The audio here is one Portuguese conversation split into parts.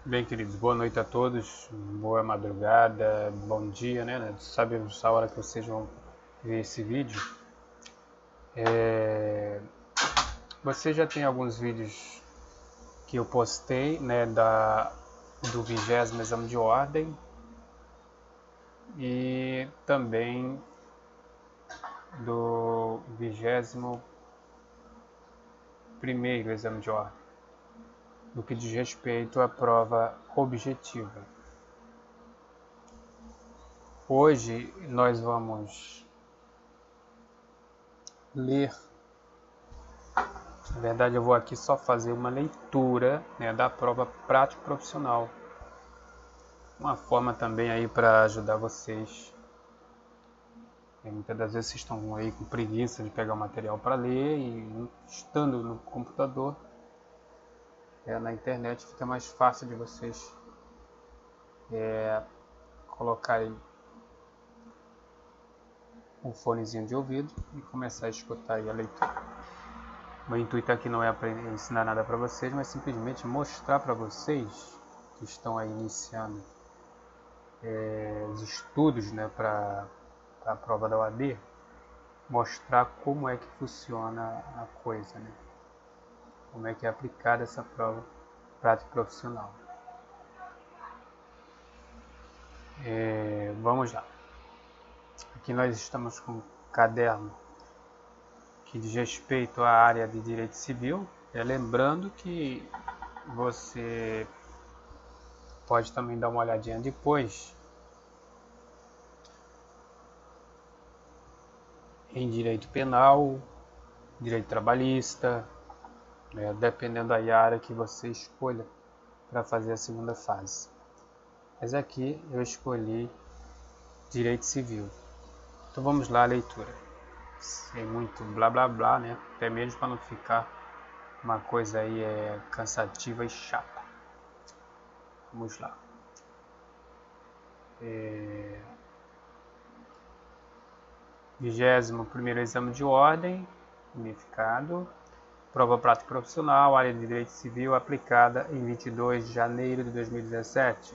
Bem, queridos, boa noite a todos, boa madrugada, bom dia, né? Sabemos a hora que vocês vão ver esse vídeo. Você já tem alguns vídeos que eu postei, né, do 20º exame de ordem e também do 21º exame de ordem, no que diz respeito à prova objetiva. Hoje nós vamos ler. Na verdade, eu vou aqui só fazer uma leitura, né, da prova prática profissional. Uma forma também aí para ajudar vocês. Muitas das vezes vocês estão aí com preguiça de pegar o material para ler e estando no computador, na internet fica mais fácil de vocês colocarem um fonezinho de ouvido e começar a escutar aí a leitura. O meu intuito aqui não é ensinar nada para vocês, mas simplesmente mostrar para vocês que estão aí iniciando os estudos, né, para a prova da OAB, mostrar como é que funciona a coisa, né? Como é que é aplicada essa prova prática profissional. Vamos lá. Aqui nós estamos com um caderno que diz respeito à área de direito civil. Lembrando que você pode também dar uma olhadinha depois em direito penal, direito trabalhista, dependendo da área que você escolha para fazer a segunda fase. Mas aqui eu escolhi direito civil. Então vamos lá, a leitura. Sem muito blá blá blá, né? Até mesmo para não ficar uma coisa aí cansativa e chata. Vamos lá. 21º exame de ordem, unificado. Prova prática profissional, área de direito civil, aplicada em 22 de janeiro de 2017.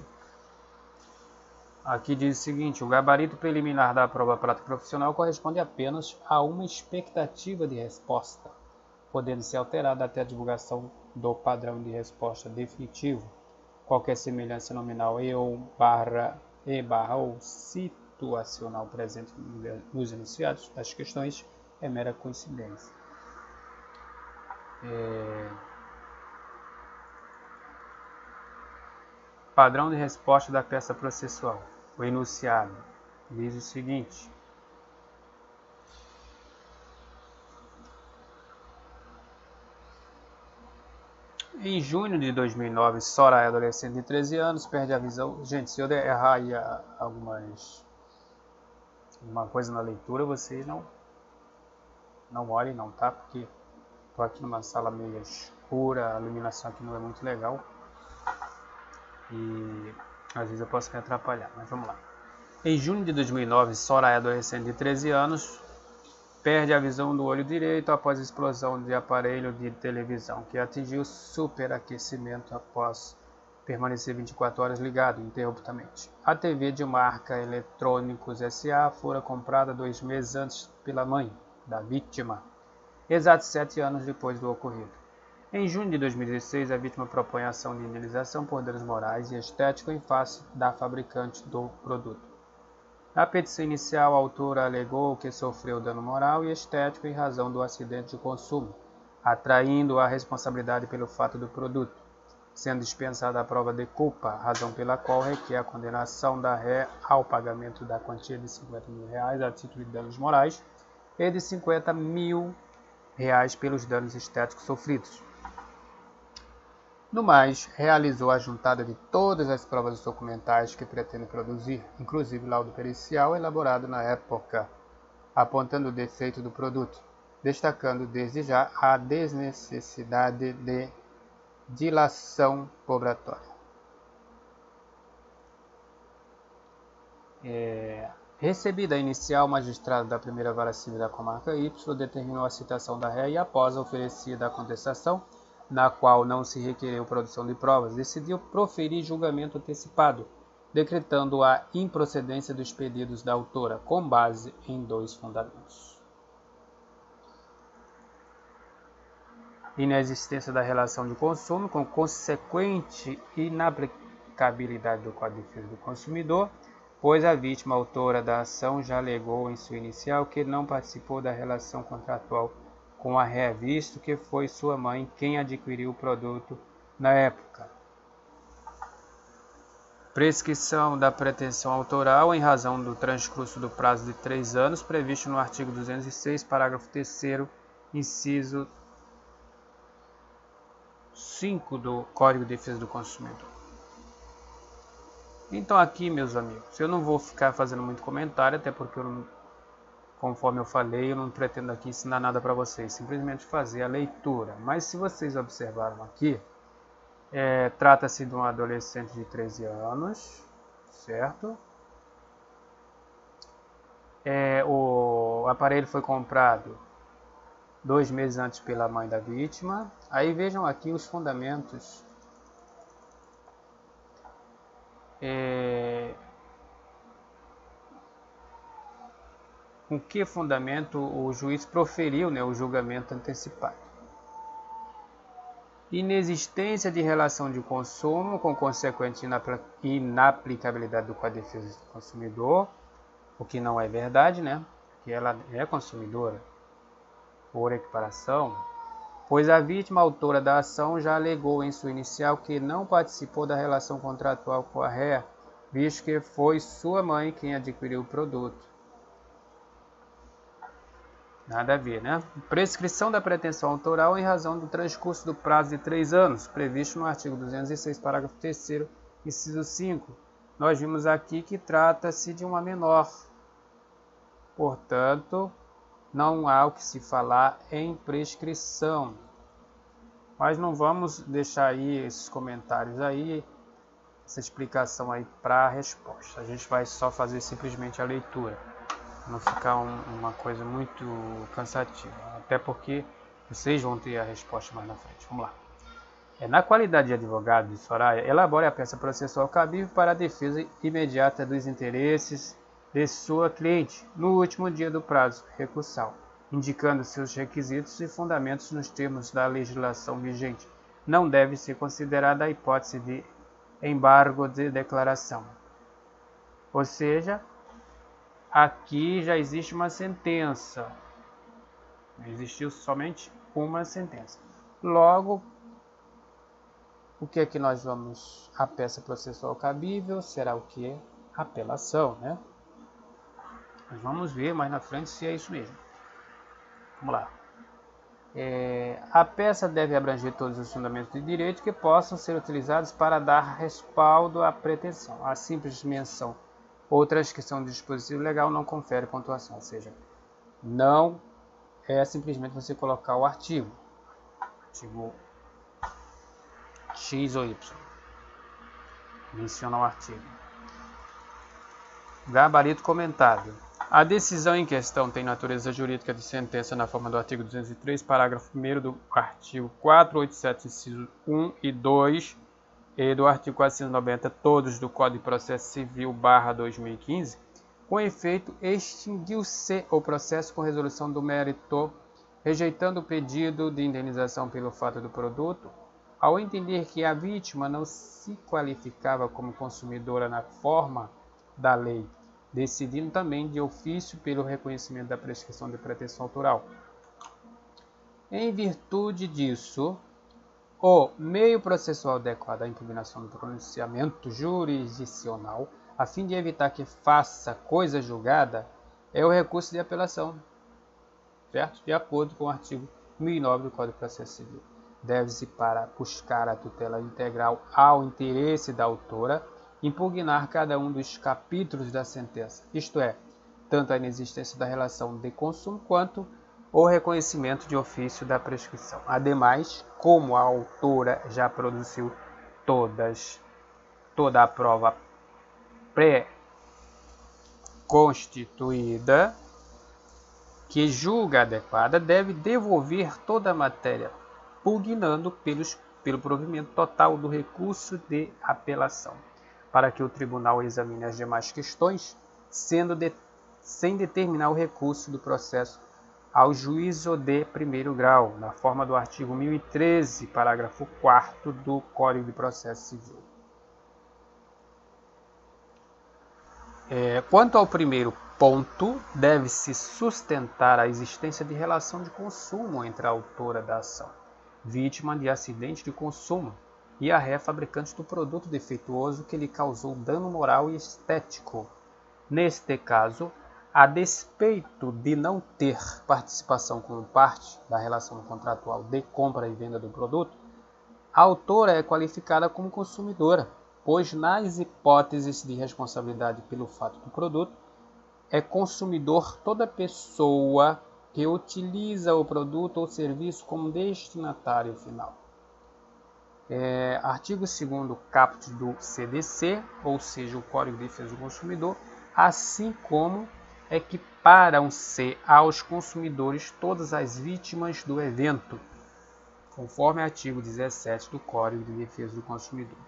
Aqui diz o seguinte: o gabarito preliminar da prova prática profissional corresponde apenas a uma expectativa de resposta, podendo ser alterada até a divulgação do padrão de resposta definitivo. Qualquer semelhança nominal ou situacional presente nos enunciados das questões é mera coincidência. Padrão de resposta da peça processual. O enunciado diz o seguinte: em junho de 2009, Soraya, adolescente de 13 anos, perde a visão. Gente, se eu errar aí alguma coisa na leitura, vocês não olhem não, tá? Porque estou aqui numa sala meio escura, a iluminação aqui não é muito legal e às vezes eu posso me atrapalhar, mas vamos lá. Em junho de 2009, Soraya, adolescente de 13 anos, perde a visão do olho direito após a explosão de aparelho de televisão, que atingiu superaquecimento após permanecer 24 horas ligado ininterruptamente. A TV de marca Eletrônicos S.A. fora comprada 2 meses antes pela mãe da vítima, exatos 7 anos depois do ocorrido. Em junho de 2016, a vítima propõe ação de indenização por danos morais e estéticos em face da fabricante do produto. Na petição inicial, a autora alegou que sofreu dano moral e estético em razão do acidente de consumo, atraindo a responsabilidade pelo fato do produto, sendo dispensada a prova de culpa, razão pela qual requer a condenação da ré ao pagamento da quantia de R$50 mil a título de danos morais e de R$50 mil pelos danos estéticos sofridos. No mais, realizou a juntada de todas as provas documentais que pretende produzir, inclusive laudo pericial elaborado na época, apontando o defeito do produto, destacando desde já a desnecessidade de dilação probatória. Recebida a inicial, o magistrado da primeira vara civil da comarca Y determinou a citação da ré e, após a oferecida a contestação, na qual não se requereu produção de provas, decidiu proferir julgamento antecipado, decretando a improcedência dos pedidos da autora, com base em 2 fundamentos: inexistência da relação de consumo, com consequente inaplicabilidade do Código de Defesa do Consumidor, pois a vítima autora da ação já alegou em sua inicial que não participou da relação contratual com a ré, visto que foi sua mãe quem adquiriu o produto na época. Prescrição da pretensão autoral em razão do transcurso do prazo de 3 anos, previsto no artigo 206, parágrafo 3º, inciso 5 do Código de Defesa do Consumidor. Então aqui, meus amigos, eu não vou ficar fazendo muito comentário, até porque conforme eu falei, eu não pretendo aqui ensinar nada para vocês, simplesmente fazer a leitura. Mas se vocês observaram aqui, trata-se de um adolescente de 13 anos, certo? O aparelho foi comprado 2 meses antes pela mãe da vítima. Aí vejam aqui os fundamentos. Com que fundamento o juiz proferiu, o julgamento antecipado? Inexistência de relação de consumo com consequente inaplicabilidade do Código de Defesa do Consumidor, o que não é verdade, que ela é consumidora por equiparação, pois a vítima autora da ação já alegou em sua inicial que não participou da relação contratual com a ré, visto que foi sua mãe quem adquiriu o produto. Nada a ver, Prescrição da pretensão autoral em razão do transcurso do prazo de 3 anos, previsto no artigo 206, parágrafo 3º, inciso 5. Nós vimos aqui que trata-se de uma menor. Portanto, não há o que se falar em prescrição. Mas não vamos deixar aí esses comentários aí, essa explicação aí para a resposta. A gente vai só fazer simplesmente a leitura. Não ficar uma coisa muito cansativa, até porque vocês vão ter a resposta mais na frente. Vamos lá. Na qualidade de advogado de Soraya, elabore a peça processual cabível para a defesa imediata dos interesses de sua cliente no último dia do prazo recursal, indicando seus requisitos e fundamentos nos termos da legislação vigente. Não deve ser considerada a hipótese de embargo de declaração. Ou seja, aqui já existe uma sentença. Existiu somente uma sentença. Logo, o que é que nós vamos? A peça processual cabível será o que? Apelação, Nós vamos ver mais na frente se é isso mesmo. Vamos lá. A peça deve abranger todos os fundamentos de direito que possam ser utilizados para dar respaldo à pretensão. A simples menção ou transcrição de dispositivo legal não confere pontuação, ou seja, não é simplesmente você colocar o artigo X ou Y, menciona o artigo. Gabarito comentado. A decisão em questão tem natureza jurídica de sentença na forma do artigo 203, parágrafo 1º do artigo 487, inciso 1 e 2, e do artigo 490, todos do Código de Processo Civil /2015, com efeito, extinguiu-se o processo com resolução do mérito, rejeitando o pedido de indenização pelo fato do produto, ao entender que a vítima não se qualificava como consumidora na forma da lei, decidindo também de ofício pelo reconhecimento da prescrição de pretensão autoral. Em virtude disso, o meio processual adequado à impugnação do pronunciamento jurisdicional, a fim de evitar que faça coisa julgada, é o recurso de apelação, certo? De acordo com o artigo 1009 do Código de Processo Civil. Deve-se, para buscar a tutela integral ao interesse da autora, impugnar cada um dos capítulos da sentença, isto é, tanto a inexistência da relação de consumo quanto o reconhecimento de ofício da prescrição. Ademais, como a autora já produziu toda a prova pré-constituída que julga adequada, deve devolver toda a matéria impugnando pelo provimento total do recurso de apelação, para que o tribunal examine as demais questões, sem determinar o recurso do processo ao juízo de primeiro grau, na forma do artigo 1013, parágrafo 4º do Código de Processo Civil. Quanto ao primeiro ponto, deve-se sustentar a existência de relação de consumo entre a autora da ação, vítima de acidente de consumo, e a ré fabricante do produto defeituoso que lhe causou dano moral e estético. Neste caso, a despeito de não ter participação como parte da relação contratual de compra e venda do produto, a autora é qualificada como consumidora, pois nas hipóteses de responsabilidade pelo fato do produto, é consumidor toda pessoa que utiliza o produto ou serviço como destinatário final. Artigo 2º caput do CDC, ou seja, o Código de Defesa do Consumidor, assim como equiparam-se aos consumidores todas as vítimas do evento, conforme artigo 17 do Código de Defesa do Consumidor.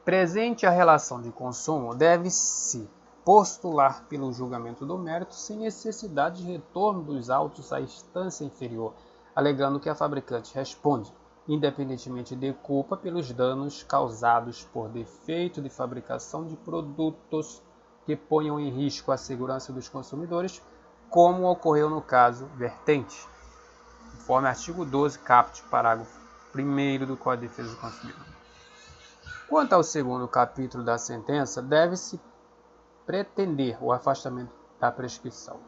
Presente a relação de consumo, deve-se postular pelo julgamento do mérito sem necessidade de retorno dos autos à instância inferior, alegando que a fabricante responde, independentemente de culpa, pelos danos causados por defeito de fabricação de produtos que ponham em risco a segurança dos consumidores, como ocorreu no caso vertente, conforme artigo 12, caput, parágrafo 1º do Código de Defesa do Consumidor. Quanto ao segundo capítulo da sentença, deve-se pretender o afastamento da prescrição.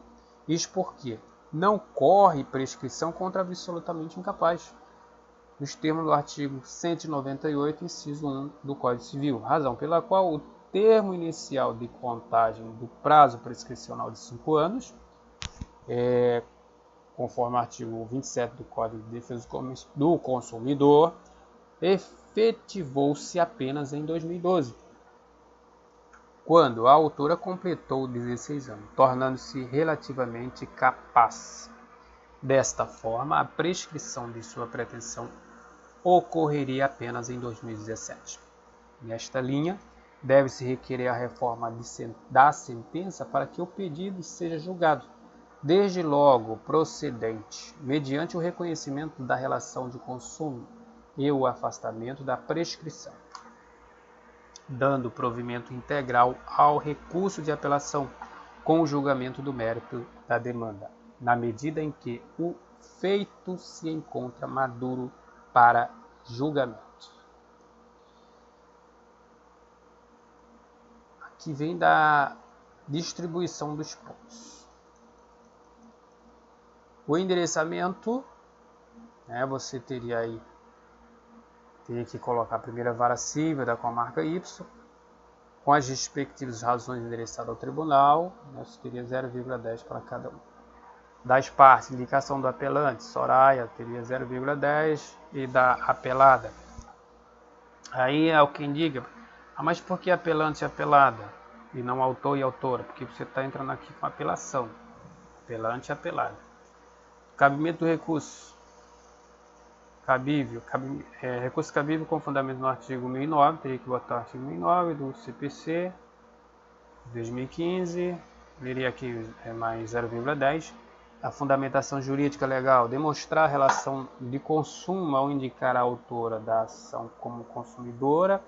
Isso porque não corre prescrição contra absolutamente incapaz, nos termos do artigo 198, inciso 1 do Código Civil, razão pela qual o termo inicial de contagem do prazo prescricional de 5 anos, conforme o artigo 27 do Código de Defesa do Consumidor, efetivou-se apenas em 2012, quando a autora completou 16 anos, tornando-se relativamente capaz. Desta forma, a prescrição de sua pretensão ocorreria apenas em 2017. Nesta linha, deve-se requerer a reforma da sentença para que o pedido seja julgado, desde logo procedente, mediante o reconhecimento da relação de consumo e o afastamento da prescrição, dando provimento integral ao recurso de apelação com o julgamento do mérito da demanda, na medida em que o feito se encontra maduro para julgamento. Aqui vem da distribuição dos pontos. O endereçamento, você teria que colocar a primeira vara civil da comarca Y, com as respectivas razões endereçadas ao tribunal, você teria 0,10 para cada um. Das partes, indicação do apelante, Soraya, teria 0,10 e da apelada. Aí é o que indica, mas por que apelante e apelada e não autor e autora? Porque você está entrando aqui com apelação, apelante e apelada. Cabimento do recurso. Recurso cabível com fundamento no artigo 1009, teria que botar o artigo 1009 do CPC 2015, veria aqui mais 0,10. A fundamentação jurídica legal, demonstrar a relação de consumo ao indicar a autora da ação como consumidora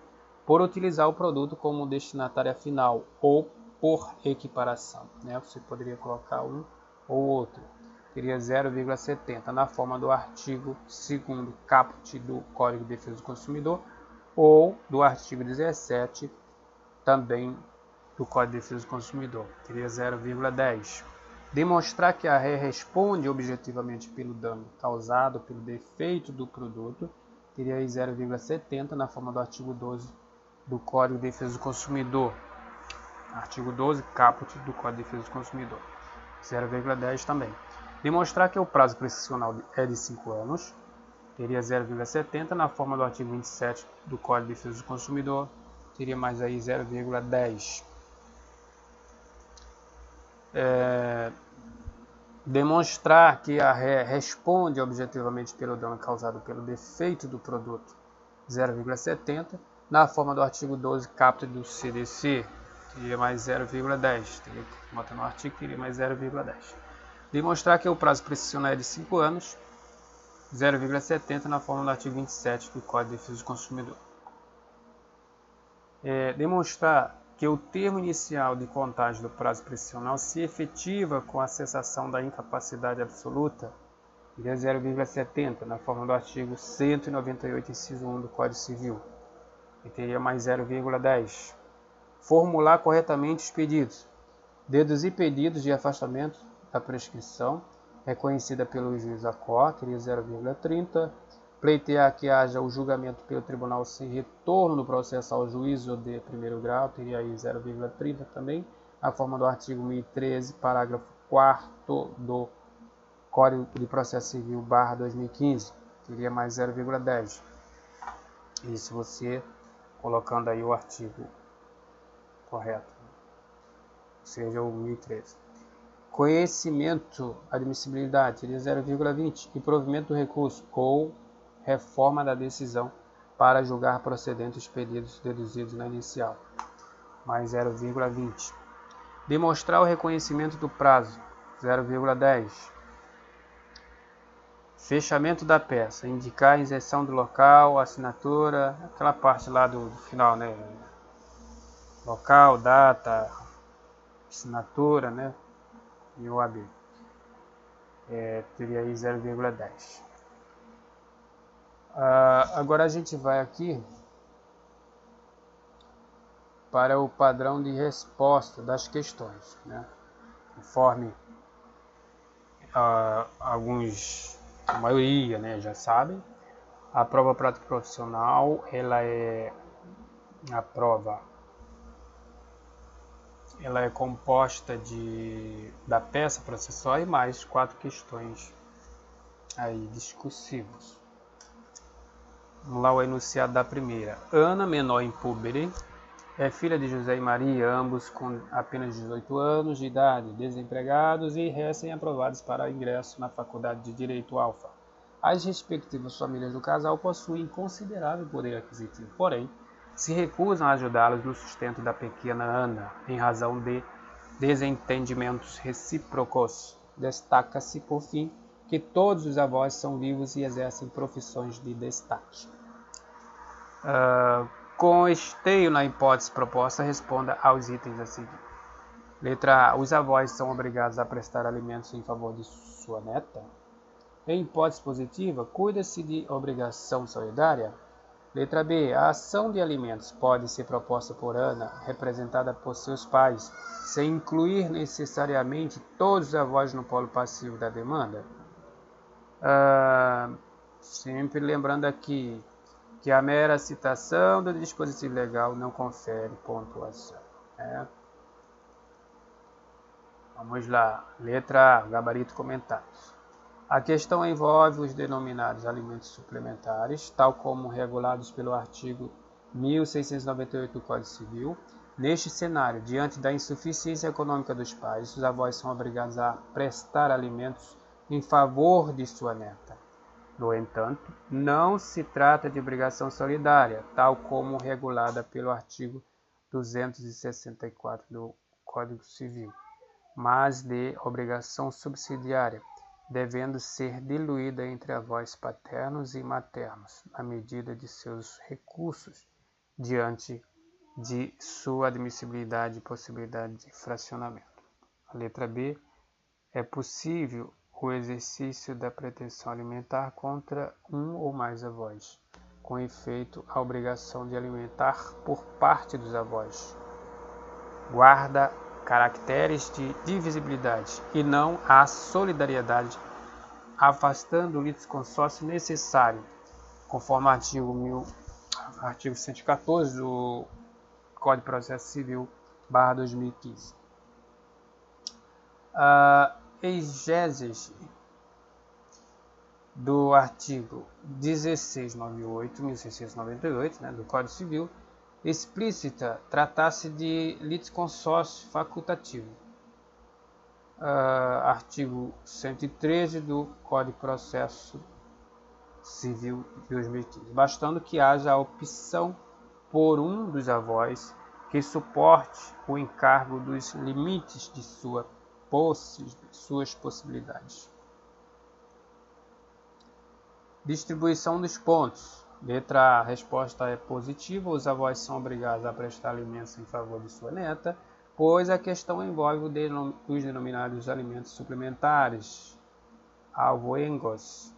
por utilizar o produto como destinatária final ou por equiparação. Você poderia colocar um ou outro. Teria 0,70 na forma do artigo 2º caput do Código de Defesa do Consumidor ou do artigo 17 também do Código de Defesa do Consumidor. Teria 0,10. Demonstrar que a ré responde objetivamente pelo dano causado pelo defeito do produto. Teria 0,70 na forma do artigo 12 do Código de Defesa do Consumidor. Artigo 12 caput do Código de Defesa do Consumidor. 0,10 também. Demonstrar que o prazo prescricional é de 5 anos, teria 0,70 na forma do artigo 27 do Código de Defesa do Consumidor, teria mais aí 0,10. Demonstrar que a ré responde objetivamente pelo dano causado pelo defeito do produto, 0,70. Na forma do artigo 12, capta do CDC, teria mais 0,10. Teria que botar no artigo, teria mais 0,10. Demonstrar que o prazo prescricional é de 5 anos, 0,70 na forma do artigo 27 do Código de Defesa do Consumidor. Demonstrar que o termo inicial de contagem do prazo prescricional se efetiva com a cessação da incapacidade absoluta, de 0,70 na forma do artigo 198, inciso 1 do Código Civil, e teria mais 0,10. Formular corretamente os pedidos. Deduzir pedidos de afastamento da prescrição, reconhecida pelo juiz da Corte, teria 0,30. Pleitear que haja o julgamento pelo tribunal sem retorno do processo ao juízo de primeiro grau, teria aí 0,30 também. A forma do artigo 1013, parágrafo 4º do Código de Processo Civil, /2015, teria mais 0,10. Isso você colocando aí o artigo correto, ou seja, o 1013. Conhecimento, admissibilidade, teria 0,20. E provimento do recurso ou reforma da decisão para julgar procedentes os pedidos deduzidos na inicial, mais 0,20. Demonstrar o reconhecimento do prazo, 0,10. Fechamento da peça, indicar a inserção do local, assinatura, aquela parte lá do final, né? Local, data, assinatura, né? E o AB. Teria aí 0,10. Agora a gente vai aqui para o padrão de resposta das questões, né? Conforme alguns, a maioria, né, já sabem, a prova prática profissional, ela é composta da peça processual e mais 4 questões aí discursivas. Vamos lá, o enunciado da primeira. Ana, menor impúbere, é filha de José e Maria, ambos com apenas 18 anos de idade, desempregados e recém-aprovados para ingresso na Faculdade de Direito Alfa. As respectivas famílias do casal possuem considerável poder aquisitivo, porém, se recusam a ajudá-los no sustento da pequena Ana, em razão de desentendimentos recíprocos. Destaca-se, por fim, que todos os avós são vivos e exercem profissões de destaque. Com esteio na hipótese proposta, responda aos itens a seguir. Letra A. Os avós são obrigados a prestar alimentos em favor de sua neta? Em hipótese positiva, cuida-se de obrigação solidária? Letra B. A ação de alimentos pode ser proposta por Ana, representada por seus pais, sem incluir necessariamente todos os avós no polo passivo da demanda? Sempre lembrando aqui que a mera citação do dispositivo legal não confere pontuação. Vamos lá. Letra A. Gabarito comentados. A questão envolve os denominados alimentos suplementares, tal como regulados pelo artigo 1698 do Código Civil. Neste cenário, diante da insuficiência econômica dos pais, os avós são obrigados a prestar alimentos em favor de sua neta. No entanto, não se trata de obrigação solidária, tal como regulada pelo artigo 264 do Código Civil, mas de obrigação subsidiária, devendo ser diluída entre avós paternos e maternos, na medida de seus recursos, diante de sua admissibilidade e possibilidade de fracionamento. A letra B. É possível o exercício da pretensão alimentar contra um ou mais avós, com efeito a obrigação de alimentar por parte dos avós guarda caracteres de divisibilidade e não a solidariedade, afastando o litisconsórcio necessário, conforme artigo 114 do Código de Processo Civil, /2015. Exégese do artigo 1698, do Código Civil, explícita tratar-se de litisconsórcio facultativo. artigo 113 do Código de Processo Civil de 2015, bastando que haja a opção por um dos avós que suporte o encargo dos limites de suas possibilidades. Distribuição dos pontos. Letra A, a resposta é positiva. Os avós são obrigados a prestar alimentos em favor de sua neta, pois a questão envolve os denominados alimentos suplementares, avoengos.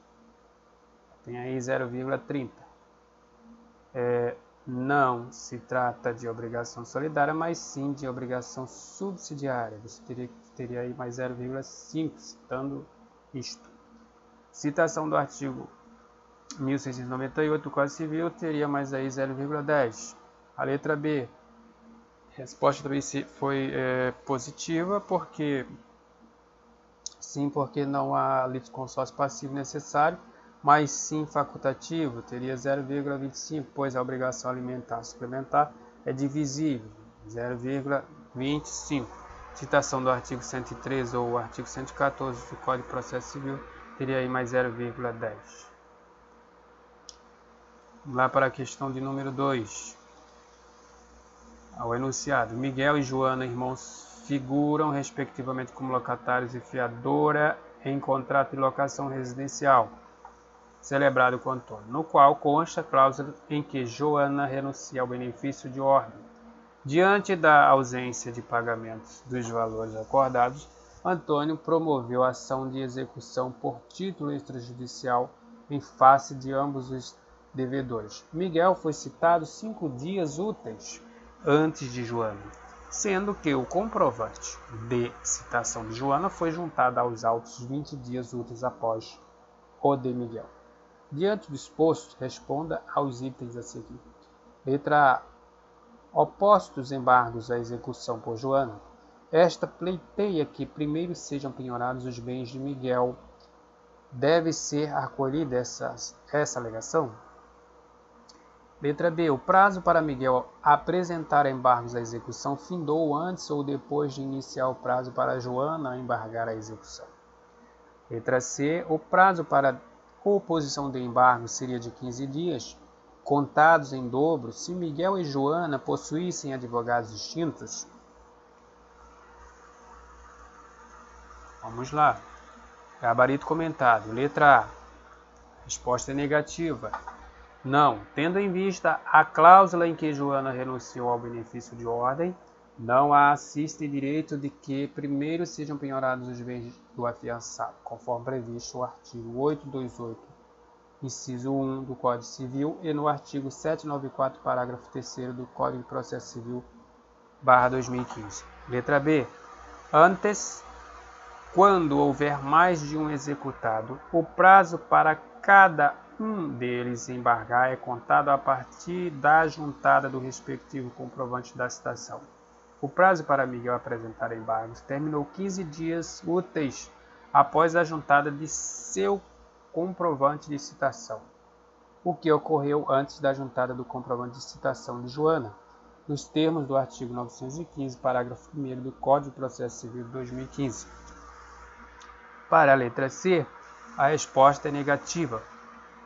Tem aí 0,30. Não se trata de obrigação solidária, mas sim de obrigação subsidiária. Você teria aí mais 0,5 citando isto. Citação do artigo 1698 do Código Civil teria mais aí 0,10. A letra B. A resposta também foi positiva, porque não há litisconsórcio passivo necessário, mas sim facultativo, teria 0,25, pois a obrigação alimentar suplementar é divisível, 0,25. Citação do artigo 113 ou artigo 114 do Código de Processo Civil teria aí mais 0,10. Vamos lá para a questão de número 2. Ao enunciado, Miguel e Joana, irmãos, figuram respectivamente como locatários e fiadora em contrato de locação residencial celebrado com Antônio, no qual consta a cláusula em que Joana renuncia ao benefício de ordem. Diante da ausência de pagamentos dos valores acordados, Antônio promoveu a ação de execução por título extrajudicial em face de ambos os devedores. Miguel foi citado 5 dias úteis antes de Joana, sendo que o comprovante de citação de Joana foi juntado aos autos 20 dias úteis após o de Miguel. Diante do exposto, responda aos itens a seguir. Letra A. Opostos embargos à execução por Joana, esta pleiteia que primeiro sejam penhorados os bens de Miguel. Deve ser acolhida essa alegação? Letra B. O prazo para Miguel apresentar embargos à execução findou antes ou depois de iniciar o prazo para Joana embargar a execução. Letra C. O prazo para oposição de embargo seria de 15 dias, contados em dobro, se Miguel e Joana possuíssem advogados distintos. Vamos lá. Gabarito comentado. Letra A. Resposta é negativa. Não. Tendo em vista a cláusula em que Joana renunciou ao benefício de ordem, não há assiste direito de que primeiro sejam penhorados os bens do afiançado, conforme previsto no artigo 828, inciso 1 do Código Civil e no artigo 794, parágrafo 3º do Código de Processo Civil, /2015. Letra B. Antes, quando houver mais de um executado, o prazo para cada um deles embargar é contado a partir da juntada do respectivo comprovante da citação. O prazo para Miguel apresentar embargos terminou 15 dias úteis após a juntada de seu comprovante de citação, o que ocorreu antes da juntada do comprovante de citação de Joana, nos termos do artigo 915, parágrafo 1º do Código de Processo Civil de 2015. Para a letra C, a resposta é negativa.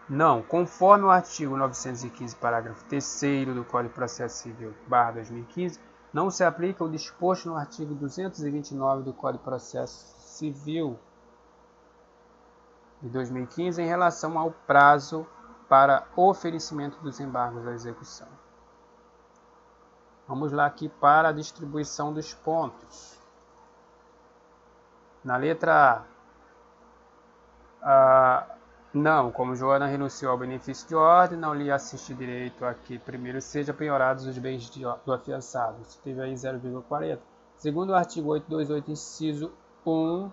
Não, conforme o artigo 915, parágrafo 3º do Código de Processo Civil, /2015, não se aplica o disposto no artigo 229 do Código de Processo Civil de 2015 em relação ao prazo para oferecimento dos embargos à execução. Vamos lá aqui para a distribuição dos pontos. Na letra A, não, como Joana renunciou ao benefício de ordem, não lhe assiste direito a que primeiro sejam penhorados os bens do afiançado. Isso teve aí 0,40. Segundo o artigo 828, inciso 1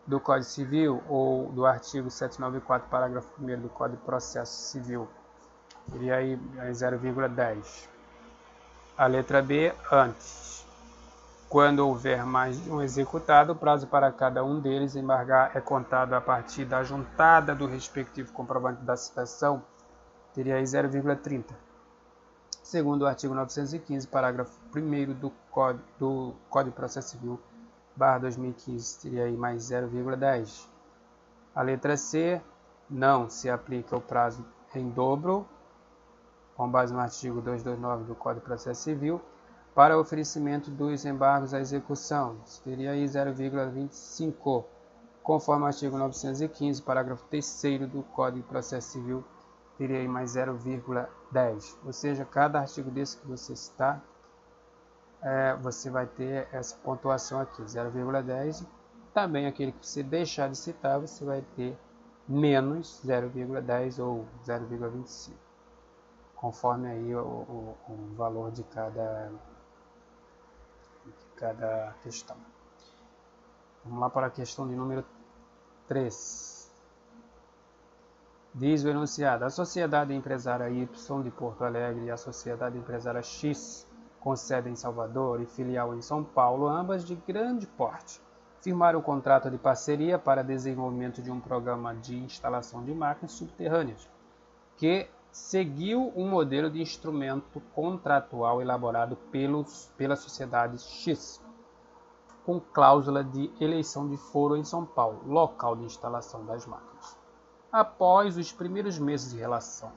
do Código Civil, ou do artigo 794, parágrafo 1º do Código de Processo Civil, teria aí 0,10. A letra B, antes. Quando houver mais de um executado, o prazo para cada um deles embargar é contado a partir da juntada do respectivo comprovante da citação, teria aí 0,30. Segundo o artigo 915, parágrafo 1º do Código de Processo Civil 2015 teria aí mais 0,10. A letra C, não se aplica o prazo em dobro, com base no artigo 229 do Código de Processo Civil, para oferecimento dos embargos à execução. Teria aí 0,25, conforme o artigo 915, parágrafo 3º do Código de Processo Civil, teria aí mais 0,10. Ou seja, cada artigo desse que você citar, você vai ter essa pontuação aqui, 0,10. Também aquele que você deixar de citar, você vai ter menos 0,10 ou 0,25, conforme aí o valor de cada questão. Vamos lá para a questão de número 3. Diz o enunciado: a Sociedade Empresária Y de Porto Alegre e a Sociedade Empresária X, com sede em Salvador e filial em São Paulo, ambas de grande porte, firmaram um contrato de parceria para desenvolvimento de um programa de instalação de máquinas subterrâneas, que seguiu um modelo de instrumento contratual elaborado pela Sociedade X, com cláusula de eleição de foro em São Paulo, local de instalação das máquinas. Após os primeiros meses de relação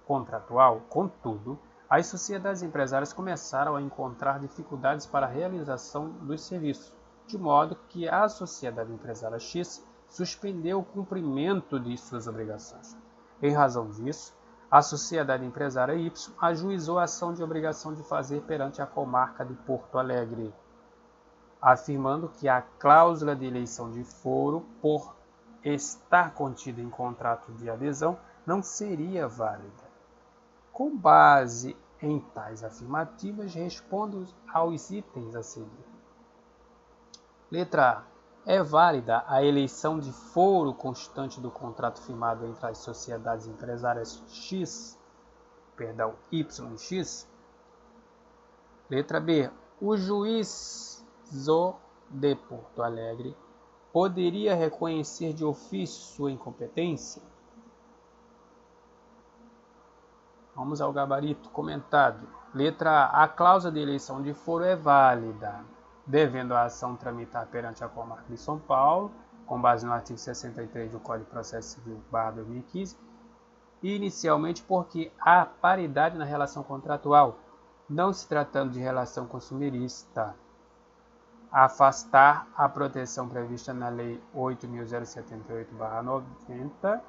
contratual, contudo, as sociedades empresárias começaram a encontrar dificuldades para a realização dos serviços, de modo que a Sociedade Empresária X suspendeu o cumprimento de suas obrigações. Em razão disso, a Sociedade Empresária Y ajuizou a ação de obrigação de fazer perante a comarca de Porto Alegre, afirmando que a cláusula de eleição de foro, por estar contida em contrato de adesão, não seria válida. Com base em tais afirmativas, respondo aos itens a seguir. Letra A. É válida a eleição de foro constante do contrato firmado entre as sociedades empresárias Y e X? Letra B. O juízo de Porto Alegre poderia reconhecer de ofício sua incompetência? Vamos ao gabarito comentado. Letra A. A cláusula de eleição de foro é válida, devendo a ação tramitar perante a comarca de São Paulo, com base no artigo 63 do Código de Processo Civil, /2015, inicialmente porque há paridade na relação contratual, não se tratando de relação consumerista. Afastar a proteção prevista na Lei 8.078/90,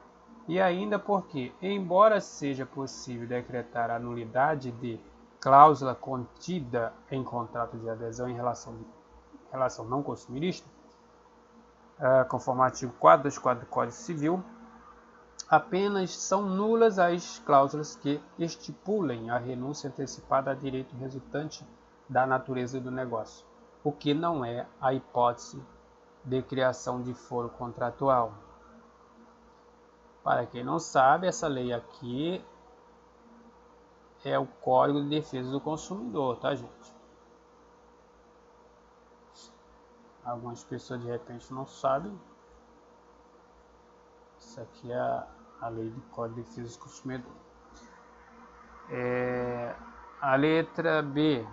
e ainda porque, embora seja possível decretar a nulidade de cláusula contida em contrato de adesão em relação não consumerista, conforme o artigo 424 do Código Civil, apenas são nulas as cláusulas que estipulem a renúncia antecipada a direito resultante da natureza do negócio, o que não é a hipótese de criação de foro contratual. Para quem não sabe, essa lei aqui é o Código de Defesa do Consumidor, tá, gente? Algumas pessoas de repente não sabem. Isso aqui é a lei do Código de Defesa do Consumidor. A letra B.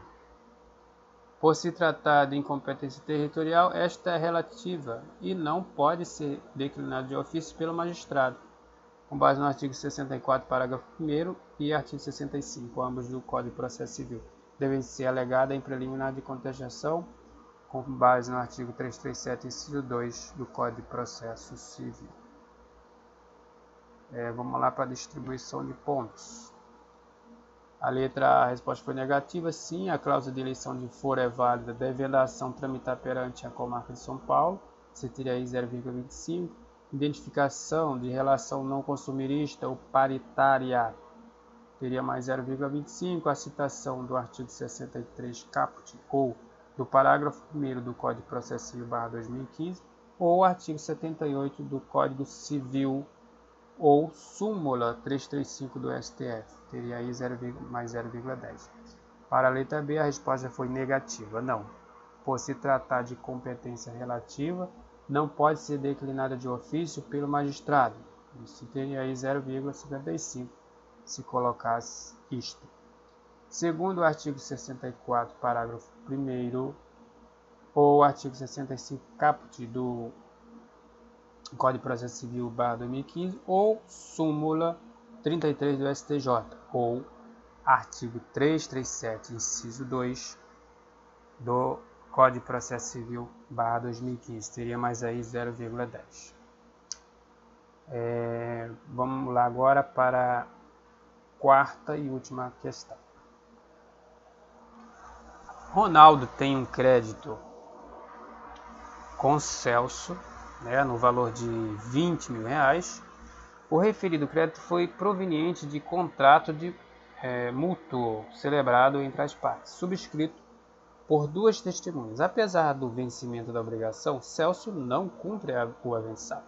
Por se tratar de incompetência territorial, esta é relativa e não pode ser declinada de ofício pelo magistrado, com base no artigo 64, parágrafo 1º e artigo 65, ambos do Código de Processo Civil. Devem ser alegadas em preliminar de contestação, com base no artigo 337, inciso 2 do Código de Processo Civil. Vamos lá para a distribuição de pontos. A letra A, a resposta foi negativa. Sim, a cláusula de eleição de foro é válida, devendo a ação tramitar perante a comarca de São Paulo. Você teria aí 0,25. Identificação de relação não consumerista ou paritária teria mais 0,25. A citação do artigo 63 caput ou do parágrafo 1º do Código de Processo Civil /2015 ou o artigo 78 do Código Civil ou súmula 335 do STF, teria aí mais 0,10. Para a letra B, a resposta foi negativa. Não. Por se tratar de competência relativa, não pode ser declinada de ofício pelo magistrado. Isso teria aí 0,55 se colocasse isto. Segundo o artigo 64, parágrafo 1º, ou artigo 65 caput do Código de Processo Civil /2015, ou súmula 33 do STJ, ou artigo 337, inciso 2 do Código de Processo Civil /2015. Teria mais aí 0,10. Vamos lá agora para a quarta e última questão. Ronaldo tem um crédito com Celso, no valor de R$20 mil. O referido crédito foi proveniente de contrato de mútuo celebrado entre as partes, subscrito por duas testemunhas. Apesar do vencimento da obrigação, Celso não cumpre o avançado.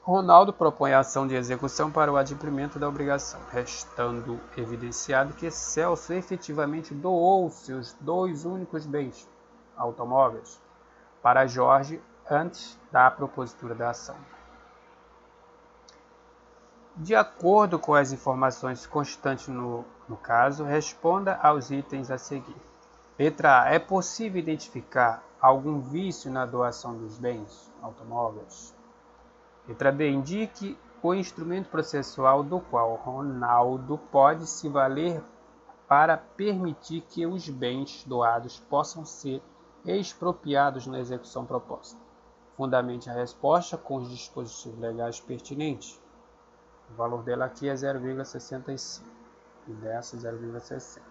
Ronaldo propõe a ação de execução para o adimplemento da obrigação, restando evidenciado que Celso efetivamente doou seus 2 únicos bens automóveis para Jorge antes da propositura da ação. De acordo com as informações constantes no caso, responda aos itens a seguir. Letra A. É possível identificar algum vício na doação dos bens automóveis? Letra B. Indique o instrumento processual do qual Ronaldo pode se valer para permitir que os bens doados possam ser expropriados na execução proposta. Fundamente a resposta com os dispositivos legais pertinentes. O valor dela aqui é 0,65 e dessa 0,60.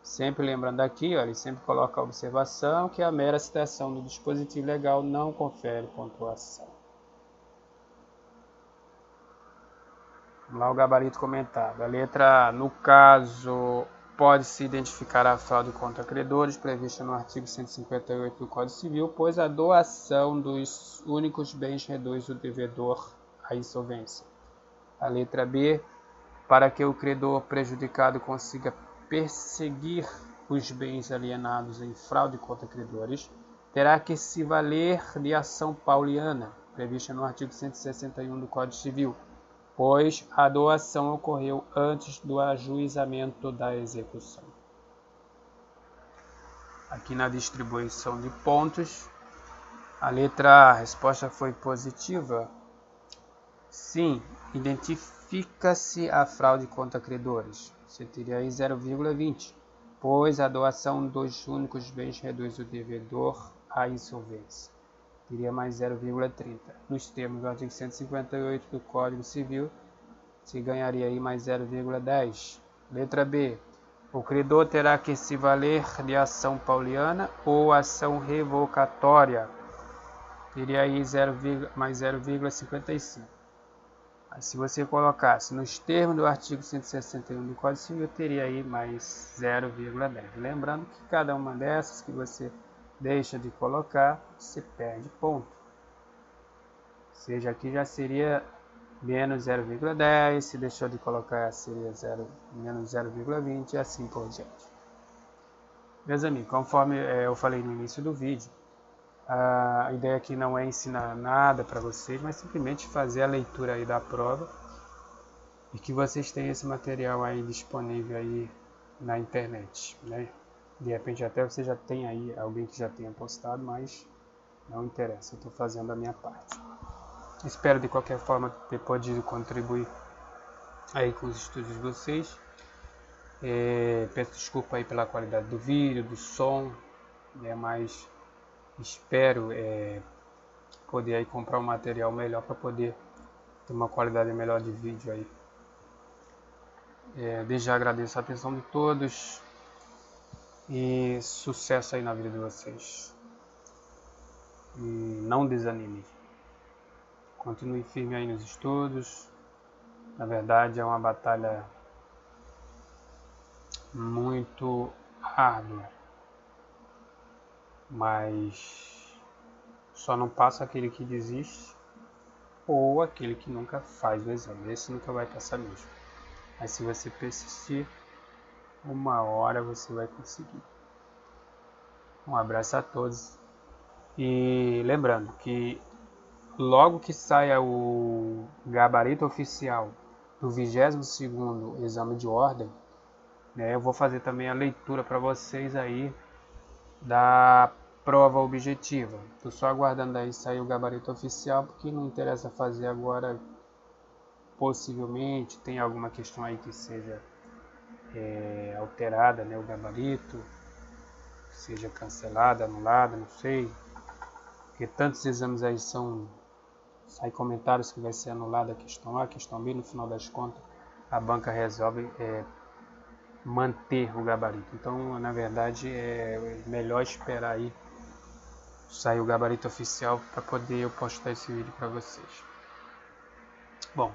Sempre lembrando aqui, ele sempre coloca a observação que a mera citação do dispositivo legal não confere pontuação. Vamos lá o gabarito comentado. A letra A. No caso, pode-se identificar a fraude contra credores prevista no artigo 158 do Código Civil, pois a doação dos únicos bens reduz o devedor à insolvência. A letra B. Para que o credor prejudicado consiga perseguir os bens alienados em fraude contra credores, terá que se valer de ação pauliana, prevista no artigo 161 do Código Civil, pois a doação ocorreu antes do ajuizamento da execução. Aqui na distribuição de pontos, a letra A, a resposta foi positiva. Sim, identifica-se a fraude contra credores. Você teria aí 0,20, pois a doação dos únicos bens reduz o devedor à insolvência. Teria mais 0,30. Nos termos do artigo 158 do Código Civil, se ganharia aí mais 0,10. Letra B. O credor terá que se valer de ação pauliana ou ação revocatória. Teria aí mais 0,55. Se você colocasse nos termos do artigo 161 do Código Civil, teria aí mais 0,10. Lembrando que cada uma dessas que você deixa de colocar, você perde ponto. Ou seja, aqui já seria menos 0,10, se deixou de colocar seria menos 0,20 e assim por diante. Meus amigos, conforme eu falei no início do vídeo, a ideia aqui não é ensinar nada para vocês, mas simplesmente fazer a leitura aí da prova e que vocês tenham esse material aí disponível aí na internet, né? De repente até você já tem aí alguém que já tenha postado, mas não interessa, eu estou fazendo a minha parte. Espero de qualquer forma ter podido contribuir aí com os estudos de vocês. Peço desculpa aí pela qualidade do vídeo, do som, mas espero poder aí comprar um material melhor para poder ter uma qualidade melhor de vídeo aí. Desde já agradeço a atenção de todos e sucesso aí na vida de vocês. E não desanime. Continue firme aí nos estudos. Na verdade é uma batalha muito árdua, mas só não passa aquele que desiste ou aquele que nunca faz o exame. Esse nunca vai passar mesmo. Mas se você persistir, uma hora você vai conseguir. Um abraço a todos. E lembrando que logo que saia o gabarito oficial do 22º exame de ordem, eu vou fazer também a leitura para vocês aí da prova objetiva. Estou só aguardando aí sair o gabarito oficial, porque não interessa fazer agora. Possivelmente tem alguma questão aí que seja alterada, né, o gabarito, seja cancelada, anulada, não sei. Porque tantos exames aí sai comentários que vai ser anulada a questão A, a questão B, no final das contas a banca resolve manter o gabarito. Então, na verdade, é melhor esperar aí sair o gabarito oficial para poder eu postar esse vídeo para vocês. Bom,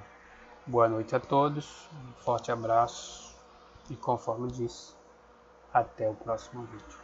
boa noite a todos, um forte abraço e, conforme disse, até o próximo vídeo.